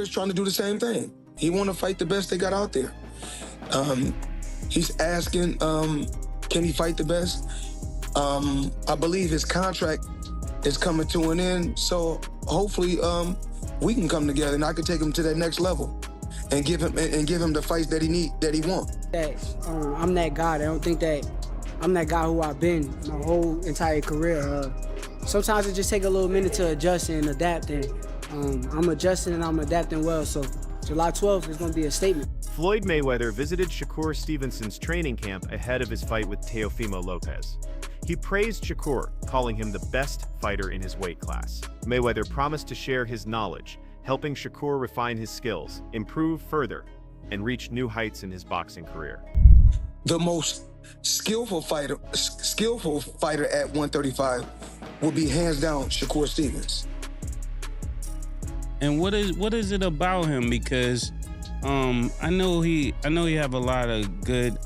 is trying to do the same thing. He want to fight the best they got out there. He's asking, can he fight the best? I believe his contract is coming to an end, so hopefully we can come together and I can take him to that next level and give him the fights that he want. I'm that guy. I don't think that I'm that guy who I've been my whole entire career. Sometimes it just takes a little minute to adjust and adapt, and I'm adjusting and I'm adapting well. So July 12th is going to be a statement. Floyd Mayweather visited Shakur Stevenson's training camp ahead of his fight with Teofimo Lopez. He praised Shakur, calling him the best fighter in his weight class. Mayweather promised to share his knowledge, helping Shakur refine his skills, improve further, and reach new heights in his boxing career. The most skillful fighter at 135 will be hands down Shakur Stevens. And what is it about him? Because I know he have a lot of good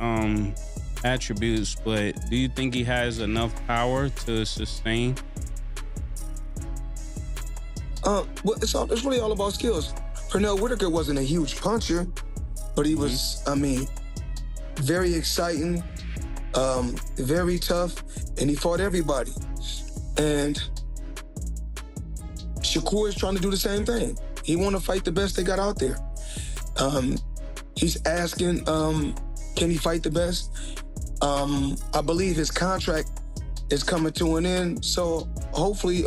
attributes, but do you think he has enough power to sustain? Well, it's really all about skills. Pernell Whitaker wasn't a huge puncher, but he was, very exciting, very tough, and he fought everybody. And Shakur is trying to do the same thing. He want to fight the best they got out there. He's asking, can he fight the best? I believe his contract is coming to an end, so hopefully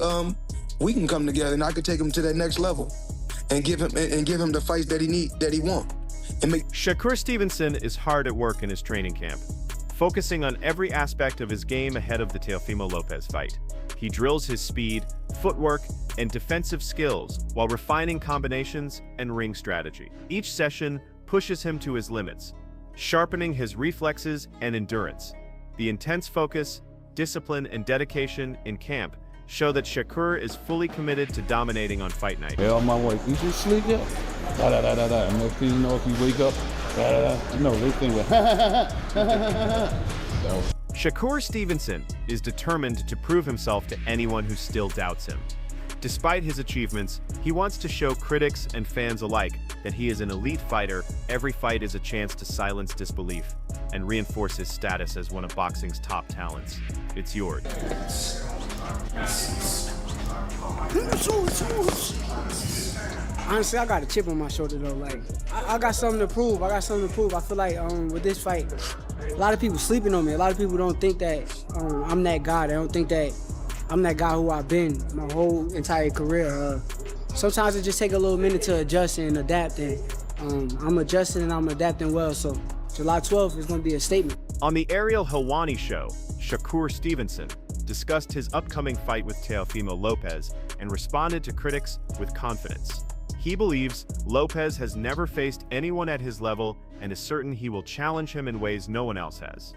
we can come together and I can take him to that next level and give him the fights that he want. Shakur Stevenson is hard at work in his training camp, focusing on every aspect of his game ahead of the Teofimo Lopez fight. He drills his speed, footwork, and defensive skills while refining combinations and ring strategy. Each session pushes him to his limits, sharpening his reflexes and endurance. The intense focus, discipline, and dedication in camp show that Shakur is fully committed to dominating on fight night. Hey, my wife, you just sleep yet? And most people know if you wake up, they think Shakur Stevenson is determined to prove himself to anyone who still doubts him. Despite his achievements, he wants to show critics and fans alike that he is an elite fighter. Every fight is a chance to silence disbelief and reinforce his status as one of boxing's top talents. It's yours. Honestly, I got a chip on my shoulder though. Like, I got something to prove. I feel like with this fight, a lot of people sleeping on me. A lot of people don't think that I'm that guy. They don't think that I'm that guy who I've been my whole entire career. Sometimes it just takes a little minute to adjust and adapt, and I'm adjusting and I'm adapting well. So July 12th is going to be a statement. On the Ariel Helwani show, Shakur Stevenson discussed his upcoming fight with Teofimo Lopez and responded to critics with confidence. He believes Lopez has never faced anyone at his level and is certain he will challenge him in ways no one else has.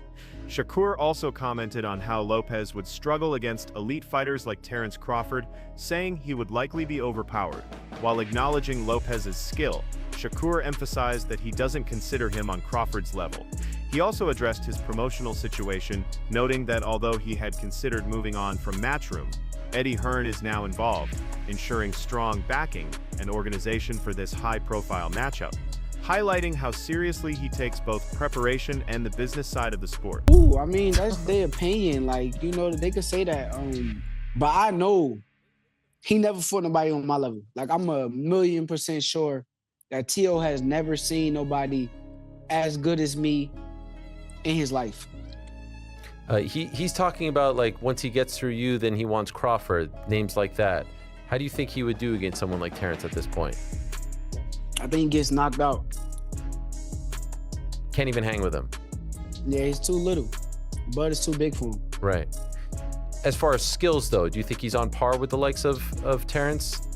Shakur also commented on how Lopez would struggle against elite fighters like Terence Crawford, saying he would likely be overpowered. While acknowledging Lopez's skill, Shakur emphasized that he doesn't consider him on Crawford's level. He also addressed his promotional situation, noting that although he had considered moving on from Matchroom, Eddie Hearn is now involved, ensuring strong backing and organization for this high-profile matchup, highlighting how seriously he takes both preparation and the business side of the sport. Ooh, I mean, that's their opinion. Like, they could say that. But I know he never fought nobody on my level. Like, I'm 1,000,000% sure that Teo has never seen nobody as good as me in his life. He's talking about, like, once he gets through you, then he wants Crawford, names like that. How do you think he would do against someone like Terence at this point? I think he gets knocked out. Can't even hang with him. Yeah, he's too little. Bud is too big for him. Right. As far as skills, though, do you think he's on par with the likes of Terence?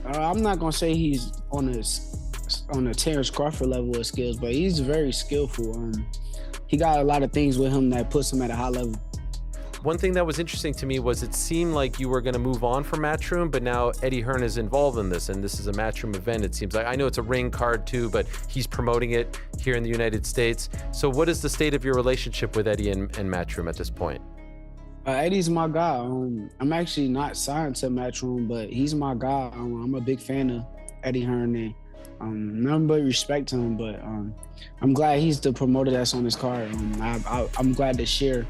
I'm not going to say he's on a Terence Crawford level of skills, but he's very skillful. He got a lot of things with him that puts him at a high level. One thing that was interesting to me was it seemed like you were going to move on from Matchroom, but now Eddie Hearn is involved in this, and this is a Matchroom event. It seems like, I know it's a ring card too, but he's promoting it here in the United States. So what is the state of your relationship with Eddie and Matchroom at this point? Eddie's my guy. I'm actually not signed to Matchroom, but he's my guy. I'm a big fan of Eddie Hearn, and Nothing but respect to him. But I'm glad he's the promoter that's on his card. I'm glad to share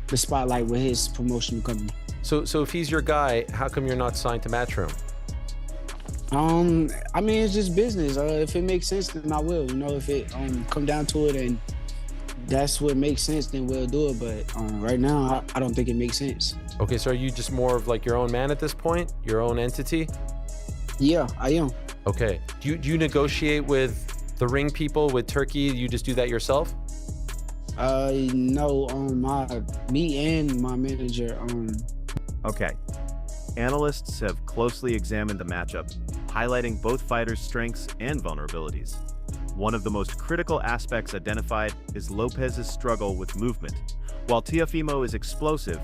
the spotlight with his promotional company. So if he's your guy, how come you're not signed to Matchroom? I mean, it's just business. If it makes sense, then I will. You know, if it come down to it and that's what makes sense, then we'll do it. But right now, I don't think it makes sense. Okay, so are you just more of like your own man at this point? Your own entity? Yeah, I am. Okay. Do you negotiate with the ring people, with Turkey? You just do that yourself? No, me and my manager, Okay. Analysts have closely examined the matchup, highlighting both fighters' strengths and vulnerabilities. One of the most critical aspects identified is Lopez's struggle with movement. While Teofimo is explosive,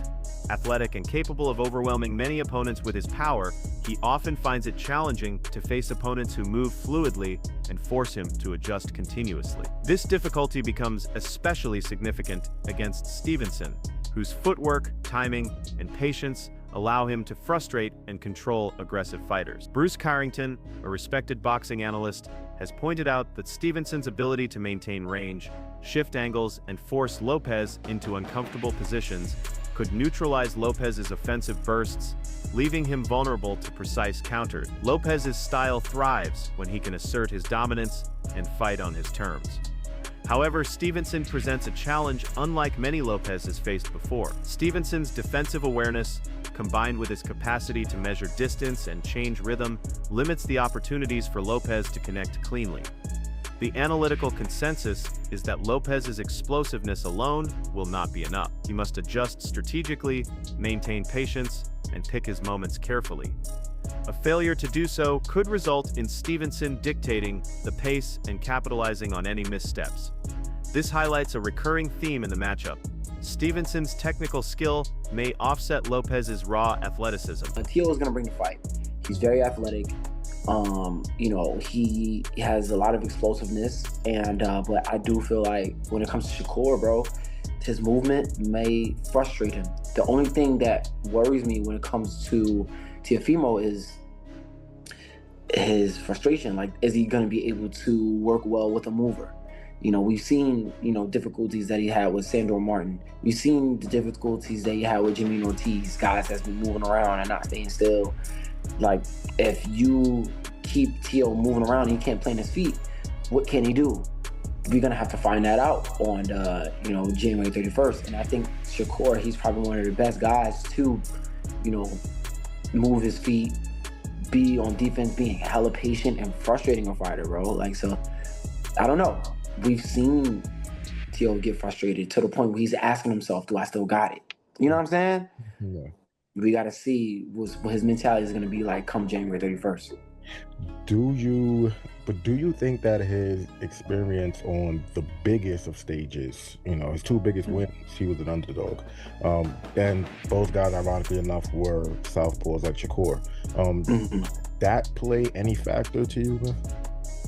athletic, and capable of overwhelming many opponents with his power, he often finds it challenging to face opponents who move fluidly and force him to adjust continuously. This difficulty becomes especially significant against Stevenson, whose footwork, timing, and patience allow him to frustrate and control aggressive fighters. Bruce Carrington, a respected boxing analyst, has pointed out that Stevenson's ability to maintain range, shift angles, and force Lopez into uncomfortable positions could neutralize Lopez's offensive bursts, leaving him vulnerable to precise counters. Lopez's style thrives when he can assert his dominance and fight on his terms. However, Stevenson presents a challenge unlike many Lopez has faced before. Stevenson's defensive awareness, combined with his capacity to measure distance and change rhythm, limits the opportunities for Lopez to connect cleanly. The analytical consensus is that Lopez's explosiveness alone will not be enough. He must adjust strategically, maintain patience, and pick his moments carefully. A failure to do so could result in Stevenson dictating the pace and capitalizing on any missteps. This highlights a recurring theme in the matchup. Stevenson's technical skill may offset Lopez's raw athleticism. Teo is going to bring the fight. He's very athletic. He has a lot of explosiveness, and but I do feel like when it comes to Shakur, bro, his movement may frustrate him. The only thing that worries me when it comes to Teofimo is his frustration. Like, is he going to be able to work well with a mover? We've seen, difficulties that he had with Sandor Martin. We've seen the difficulties that he had with Jimmy Ortiz, guys that's been moving around and not staying still. Like, if you keep Teo moving around and he can't plant his feet, what can he do? We're going to have to find that out on, January 31st. And I think Shakur, he's probably one of the best guys to, move his feet, be on defense, being hella patient and frustrating a fighter, bro. Like, so, I don't know. We've seen Teo get frustrated to the point where he's asking himself, do I still got it? You know what I'm saying? Yeah. We got to see what his mentality is going to be like come January 31st. Do you think that his experience on the biggest of stages, his two biggest wins, he was an underdog, and both guys, ironically enough, were southpaws like Shakur. That play any factor to you, man?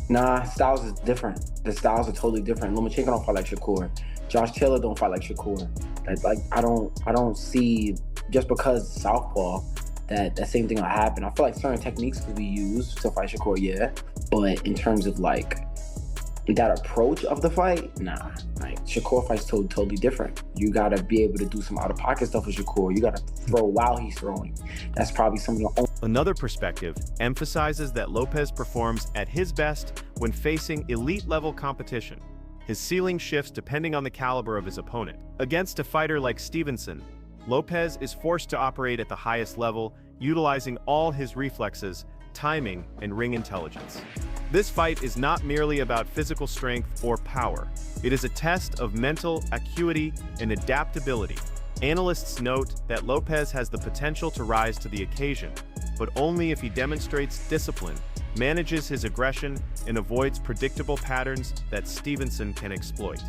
Nah, styles is different. The styles are totally different. Lomachenko don't fight like Shakur. Josh Taylor don't fight like Shakur. Like I don't see, just because southpaw, that same thing will happen. I feel like certain techniques could be used to fight Shakur, yeah. But in terms of like that approach of the fight, nah. Like, Shakur fights totally different. You gotta be able to do some out-of-pocket stuff with Shakur. You gotta throw while he's throwing. That's probably some of the only. Another perspective emphasizes that Lopez performs at his best when facing elite-level competition. His ceiling shifts depending on the caliber of his opponent. Against a fighter like Stevenson, Lopez is forced to operate at the highest level, utilizing all his reflexes, timing, and ring intelligence. This fight is not merely about physical strength or power. It is a test of mental acuity and adaptability. Analysts note that Lopez has the potential to rise to the occasion, but only if he demonstrates discipline, manages his aggression, and avoids predictable patterns that Stevenson can exploit.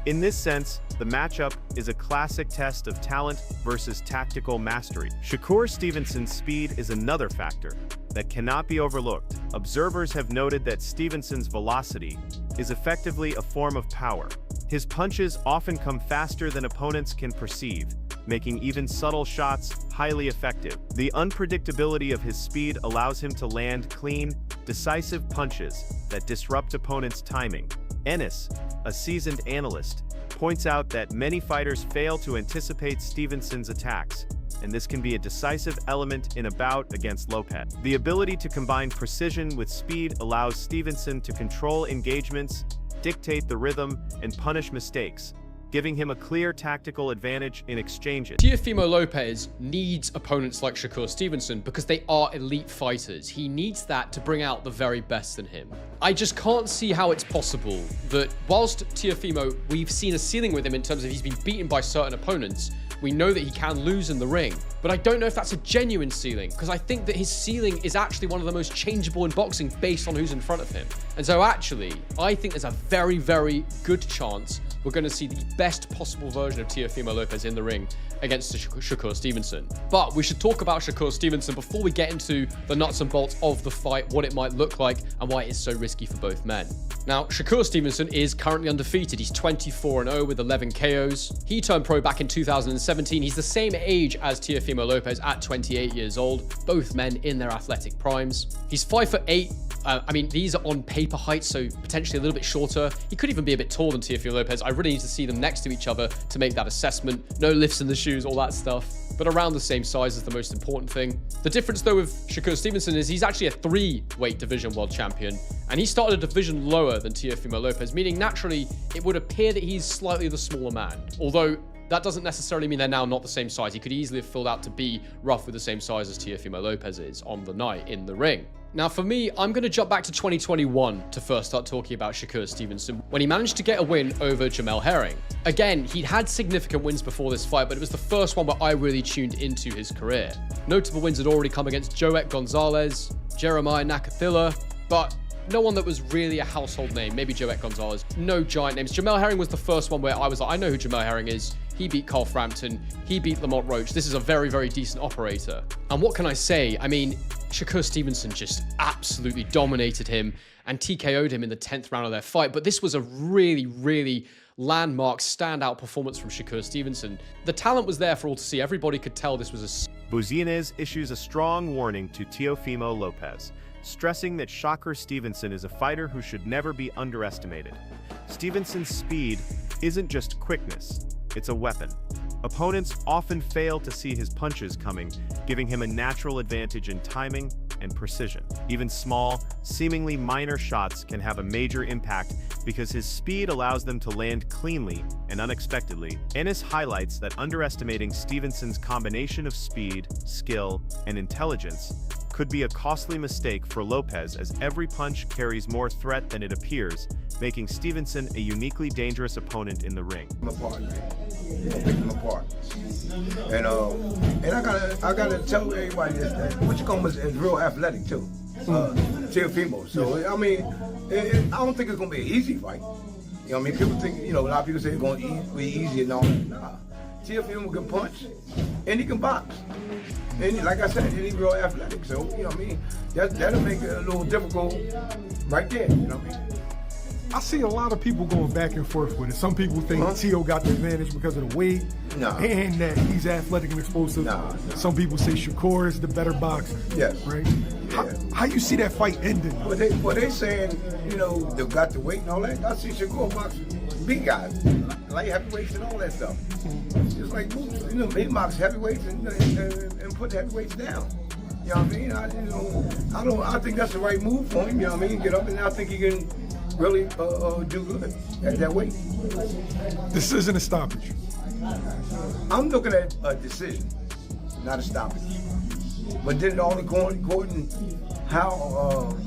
In this sense, the matchup is a classic test of talent versus tactical mastery. Shakur Stevenson's speed is another factor that cannot be overlooked. Observers have noted that Stevenson's velocity is effectively a form of power. His punches often come faster than opponents can perceive, making even subtle shots highly effective. The unpredictability of his speed allows him to land clean, decisive punches that disrupt opponents' timing. Ennis, a seasoned analyst, points out that many fighters fail to anticipate Stevenson's attacks, and this can be a decisive element in a bout against Lopez. The ability to combine precision with speed allows Stevenson to control engagements, dictate the rhythm, and punish mistakes, giving him a clear tactical advantage in exchanges. Teofimo Lopez needs opponents like Shakur Stevenson because they are elite fighters. He needs that to bring out the very best in him. I just can't see how it's possible that whilst Teofimo, we've seen a ceiling with him in terms of he's been beaten by certain opponents, we know that he can lose in the ring, but I don't know if that's a genuine ceiling, because I think that his ceiling is actually one of the most changeable in boxing based on who's in front of him. And so actually, I think there's a very, very good chance we're going to see the best possible version of Teofimo Lopez in the ring against Shakur Stevenson. But we should talk about Shakur Stevenson before we get into the nuts and bolts of the fight, what it might look like, and why it is so risky for both men. Now, Shakur Stevenson is currently undefeated. He's 24-0 with 11 KOs. He turned pro back in 2017. He's the same age as Teofimo Lopez at 28 years old, both men in their athletic primes. He's 5'8". I mean, these are on paper heights, so potentially a little bit shorter. He could even be a bit taller than Teofimo Lopez. I really need to see them next to each other to make that assessment. No lifts in the shoes, all that stuff. But around the same size is the most important thing. The difference, though, with Shakur Stevenson is he's actually a 3-weight division world champion, and he started a division lower than Teofimo Lopez, meaning naturally it would appear that he's slightly the smaller man. Although that doesn't necessarily mean they're now not the same size. He could easily have filled out to be roughly the same size as Teofimo Lopez is on the night in the ring. Now for me, I'm going to jump back to 2021 to first start talking about Shakur Stevenson, when he managed to get a win over Jamel Herring. Again, he'd had significant wins before this fight, but it was the first one where I really tuned into his career. Notable wins had already come against Joet Gonzalez, Jeremiah Nakathila, but no one that was really a household name. Maybe Joet Gonzalez. No giant names. Jamel Herring was the first one where I was like, I know who Jamel Herring is. He beat Carl Frampton. He beat Lamont Roach. This is a very, very decent operator. And what can I say? I mean, Shakur Stevenson just absolutely dominated him and TKO'd him in the 10th round of their fight. But this was a really, really landmark, standout performance from Shakur Stevenson. The talent was there for all to see. Everybody could tell this was a... Buzinez issues a strong warning to Teofimo Lopez, stressing that Shakur Stevenson is a fighter who should never be underestimated. Stevenson's speed isn't just quickness, it's a weapon. Opponents often fail to see his punches coming, giving him a natural advantage in timing and precision. Even small, seemingly minor shots can have a major impact because his speed allows them to land cleanly and unexpectedly. Ennis highlights that underestimating Stevenson's combination of speed, skill, and intelligence could be a costly mistake for Lopez, as every punch carries more threat than it appears, making Stevenson a uniquely dangerous opponent in the ring. I'm apart, man. Pick them apart. And I gotta tell everybody this, that Wichicombe is real athletic too. Teofimo. So I mean, I don't think it's gonna be an easy fight. You know what I mean? People think, a lot of people say it's gonna be easy and all that. Nah. Teofimo can punch and he can box. And like I said, he's real athletic. So, you know what I mean? That'll make it a little difficult right there, you know what I mean? I see a lot of people going back and forth with it. Some people think Teo got the advantage because of the weight and that he's athletic and explosive. Some people say Shakur is the better boxer. Yes. Right? How you see that fight ending? Well, they saying, they got the weight and all that. I see Shakur box big guys, light heavyweights and all that stuff. Just like Boots, he box heavyweights and put the heavyweights down. You know what I mean? I think that's the right move for him. You know what I mean? Get up, and I think he can really do good at that weight. This isn't a stoppage. I'm looking at a decision, not a stoppage. But then all according how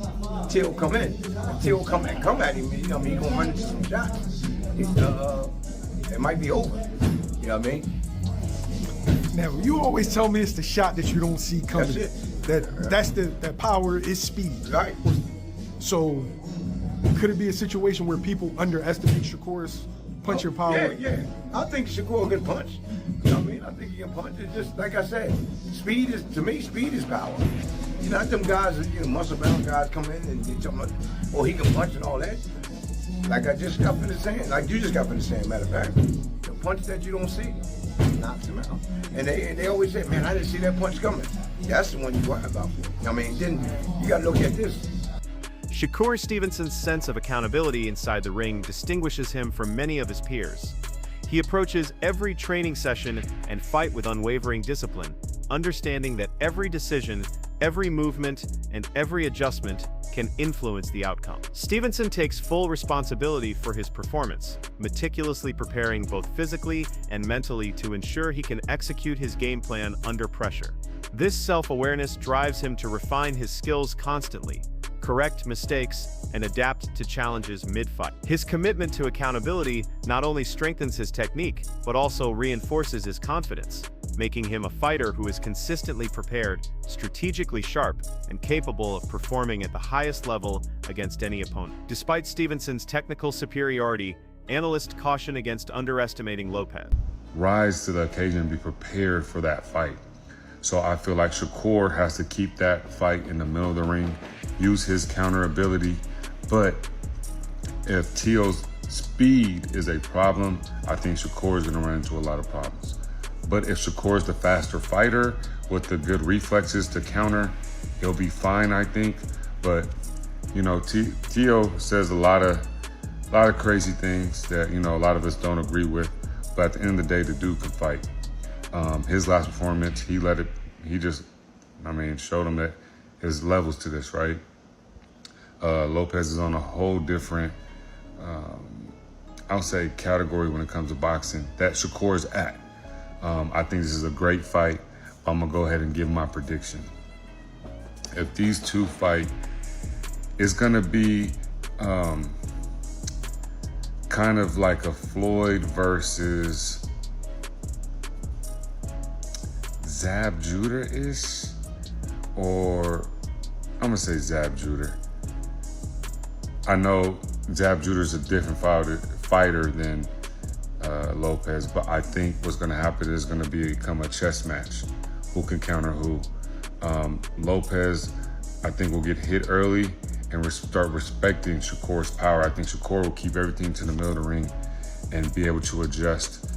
Teo come in. If Teo come at him, he's gonna run into some shots. It might be over. You know what I mean? Now, you always tell me it's the shot that you don't see coming. That's it. That power is speed. Right. So, could it be a situation where people underestimate Shakur's punching power? Yeah. I think Shakur can punch. You know what I mean? I think he can punch. It's just like I said, speed is power. Not them guys, muscle-bound guys come in and they tell me, he can punch and all that. Like I just got finished saying, like you just got finished saying, matter of fact, the punch that you don't see knocks him out. And they always say, man, I didn't see that punch coming. That's the one you worry about. I mean, then you got to look at this. Shakur Stevenson's sense of accountability inside the ring distinguishes him from many of his peers. He approaches every training session and fight with unwavering discipline, understanding that every decision, every movement, and every adjustment can influence the outcome. Stevenson takes full responsibility for his performance, meticulously preparing both physically and mentally to ensure he can execute his game plan under pressure. This self-awareness drives him to refine his skills constantly, correct mistakes, and adapt to challenges mid-fight. His commitment to accountability not only strengthens his technique, but also reinforces his confidence, making him a fighter who is consistently prepared, strategically sharp, and capable of performing at the highest level against any opponent. Despite Stevenson's technical superiority, analysts caution against underestimating Lopez. Rise to the occasion and be prepared for that fight. So I feel like Shakur has to keep that fight in the middle of the ring, use his counter ability. But if Teo's speed is a problem, I think Shakur is going to run into a lot of problems. But if Shakur is the faster fighter with the good reflexes to counter, he'll be fine, I think. But you know, Teo says a lot of crazy things that, you know, a lot of us don't agree with. But at the end of the day, the dude can fight. His last performance, he showed him that his levels to this, right? Lopez is on a whole different, I'll say, category when it comes to boxing that Shakur is at. I think this is a great fight. I'm gonna go ahead and give my prediction. If these two fight, it's gonna be kind of like a Floyd versus Zab Judah-ish, or I'm gonna say Zab Judah. I know Zab Judah is a different fighter than Lopez, but I think what's gonna happen is gonna become a chess match. Who can counter who? Lopez, I think, will get hit early and start respecting Shakur's power. I think Shakur will keep everything to the middle of the ring and be able to adjust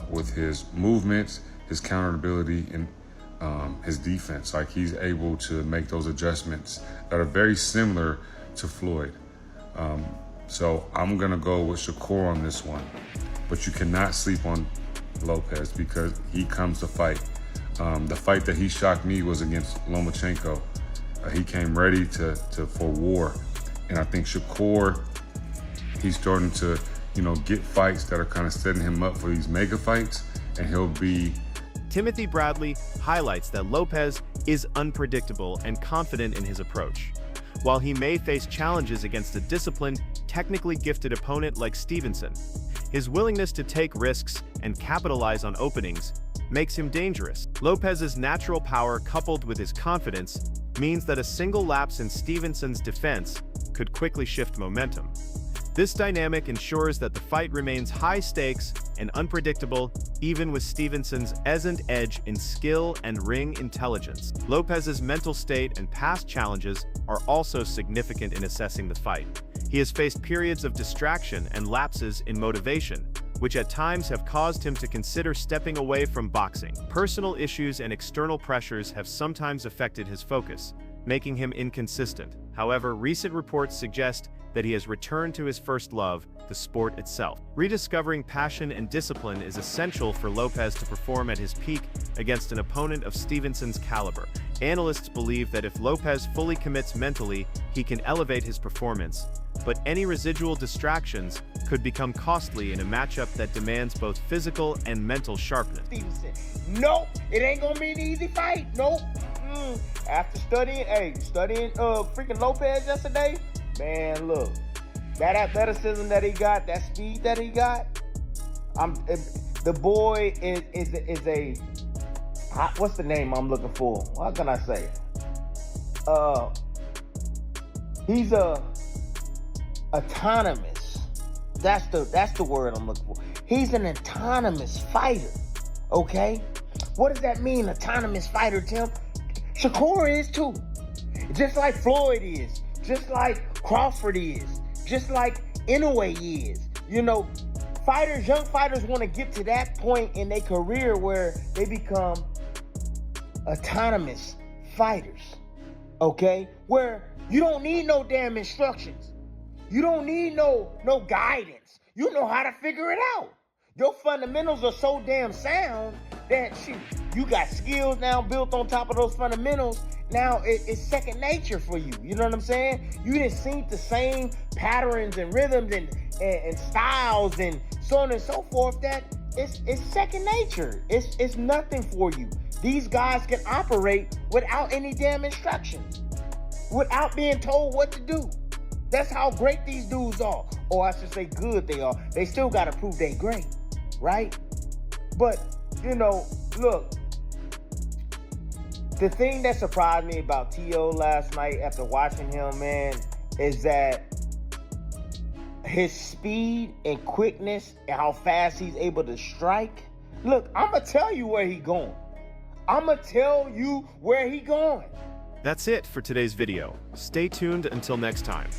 with his movements, his counter ability, and his defense. Like, he's able to make those adjustments that are very similar to Floyd. So I'm gonna go with Shakur on this one, but you cannot sleep on Lopez because he comes to fight. The fight that he shocked me was against Lomachenko. He came ready for war, and I think Shakur, he's starting to, you know, get fights that are kind of setting him up for these mega fights, and he'll be. Timothy Bradley highlights that Lopez is unpredictable and confident in his approach. While he may face challenges against a disciplined, technically gifted opponent like Stevenson, his willingness to take risks and capitalize on openings makes him dangerous. Lopez's natural power, coupled with his confidence, means that a single lapse in Stevenson's defense could quickly shift momentum. This dynamic ensures that the fight remains high stakes and unpredictable, even with Stevenson's edge in skill and ring intelligence. Lopez's mental state and past challenges are also significant in assessing the fight. He has faced periods of distraction and lapses in motivation, which at times have caused him to consider stepping away from boxing. Personal issues and external pressures have sometimes affected his focus, making him inconsistent. However, recent reports suggest that he has returned to his first love, the sport itself. Rediscovering passion and discipline is essential for Lopez to perform at his peak against an opponent of Stevenson's caliber. Analysts believe that if Lopez fully commits mentally, he can elevate his performance, but any residual distractions could become costly in a matchup that demands both physical and mental sharpness. Stevenson, nope, it ain't gonna be an easy fight, nope. After studying freaking Lopez yesterday, man, look, that athleticism that he got, that speed that he got, the boy is a, what's the name I'm looking for? What can I say? He's autonomous. That's the word I'm looking for. He's an autonomous fighter. Okay? What does that mean, autonomous fighter, Tim? Shakur is too. Just like Floyd is. Just like Crawford is. Just like Inoue is. You know, young fighters want to get to that point in their career where they become autonomous fighters. Okay? Where You don't need no damn instructions. You don't need no guidance. You know how to figure it out. Your fundamentals are so damn sound that shoot, you got skills now built on top of those fundamentals. Now it's second nature for you. You know what I'm saying? You didn't see the same patterns and rhythms and styles and so on and so forth that it's second nature. It's nothing for you. These guys can operate without any damn instructions, without being told what to do. That's how great these dudes are. Or I should say good they are. They still got to prove they great, right? But, you know, look, the thing that surprised me about T.O. last night after watching him, man, is that his speed and quickness and how fast he's able to strike. Look, I'm going to tell you where he going. I'm going to tell you where he going. That's it for today's video. Stay tuned until next time.